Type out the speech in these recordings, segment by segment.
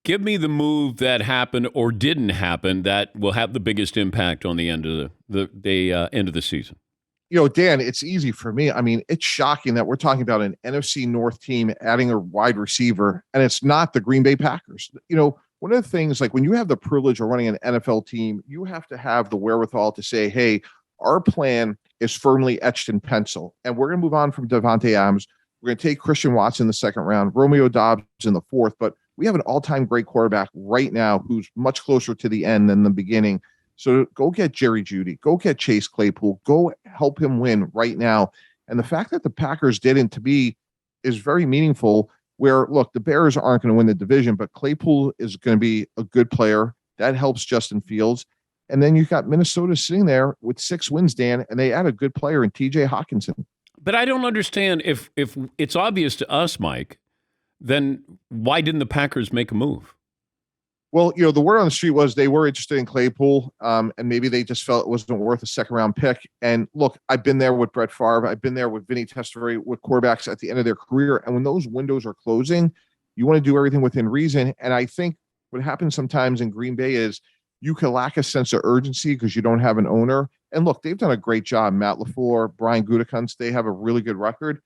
Give me the move that happened or didn't happen that will have the biggest impact on the end of the end of the season. Dan, it's easy for me. I mean, it's shocking that we're talking about an NFC North team adding a wide receiver, and it's not the Green Bay Packers. One of the things, like when you have the privilege of running an NFL team, you have to have the wherewithal to say, hey, our plan is firmly etched in pencil, and we're going to move on from Devontae Adams. We're going to take Christian Watson in the second round, Romeo Dobbs in the fourth, but we have an all-time great quarterback right now who's much closer to the end than the beginning. So go get Jerry Jeudy, go get Chase Claypool, go help him win right now. And the fact that the Packers didn't, to me, is very meaningful. Where, look, the Bears aren't going to win the division, but Claypool is going to be a good player. That helps Justin Fields. And then you've got Minnesota sitting there with 6 wins, Dan, and they add a good player in TJ Hawkinson. But I don't understand if it's obvious to us, Mike, then why didn't the Packers make a move? Well, the word on the street was they were interested in Claypool, and maybe they just felt it wasn't worth a second-round pick. And look, I've been there with Brett Favre. I've been there with Vinny Testaverde, with quarterbacks at the end of their career. And when those windows are closing, you want to do everything within reason. And I think what happens sometimes in Green Bay is you can lack a sense of urgency because you don't have an owner. And look, they've done a great job. Matt LaFleur, Brian Gutekunst, they have a really good record.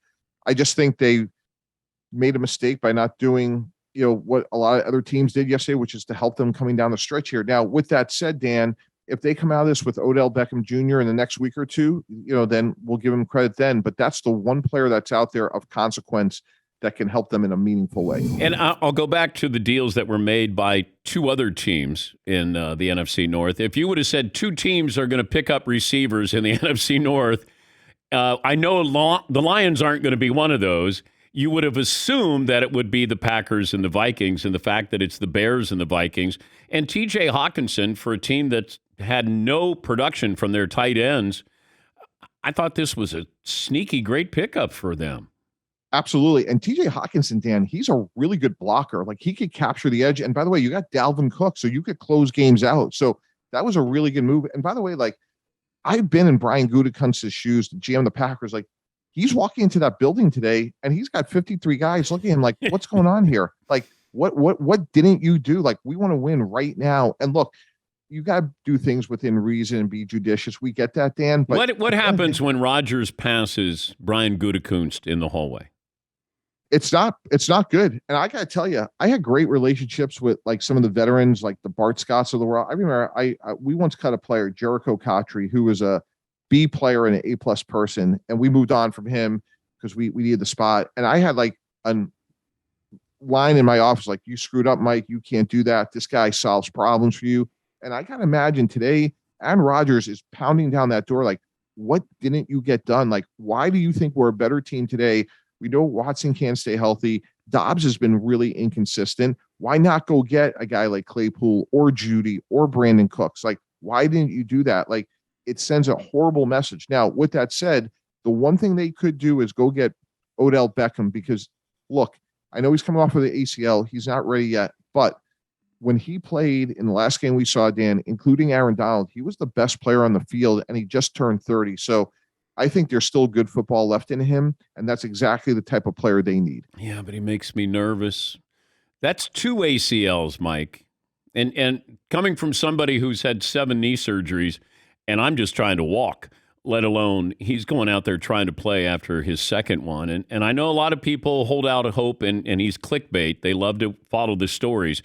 I just think they made a mistake by not doing what a lot of other teams did yesterday, which is to help them coming down the stretch here. Now, with that said, Dan, if they come out of this with Odell Beckham Jr. in the next week or two, then we'll give them credit then. But that's the one player that's out there of consequence that can help them in a meaningful way. And I'll go back to the deals that were made by 2 other teams in the NFC North. If you would have said 2 teams are going to pick up receivers in the NFC North, I know the Lions aren't going to be one of those. You would have assumed that it would be the Packers and the Vikings, and the fact that it's the Bears and the Vikings. And TJ Hawkinson, for a team that had no production from their tight ends, I thought this was a sneaky great pickup for them. Absolutely. And TJ Hawkinson, Dan, he's a really good blocker. Like, he could capture the edge. And by the way, you got Dalvin Cook, so you could close games out. So that was a really good move. And by the way, I've been in Brian Gutekunst's shoes, the GM of the Packers. He's walking into that building today, and he's got 53 guys looking at him like, what's going on here? What didn't you do? We want to win right now. And look, you got to do things within reason and be judicious. We get that, Dan. But what happens when Rodgers passes Brian Gutekunst in the hallway? It's not good. And I got to tell you, I had great relationships with some of the veterans, like the Bart Scotts of the world. I remember we once cut a player, Jericho Cotry, who was a B player and an A+ person, and we moved on from him because we needed the spot. And I had a line in my office you screwed up, Mike. You can't do that. This guy solves problems for you. And I gotta imagine today, Aaron Rodgers is pounding down that door. What didn't you get done? Why do you think we're a better team today? We know Watson can't stay healthy. Dobbs has been really inconsistent. Why not go get a guy like Claypool or Jeudy or Brandon Cooks? Why didn't you do that? It sends a horrible message. Now, with that said, the one thing they could do is go get Odell Beckham, because, look, I know he's coming off of the ACL. He's not ready yet. But when he played in the last game we saw, Dan, including Aaron Donald, he was the best player on the field, and he just turned 30. So I think there's still good football left in him, and that's exactly the type of player they need. Yeah, but he makes me nervous. That's 2 ACLs, Mike. And coming from somebody who's had 7 knee surgeries, and I'm just trying to walk, let alone he's going out there trying to play after his second one. And I know a lot of people hold out a hope, and he's clickbait. They love to follow the stories.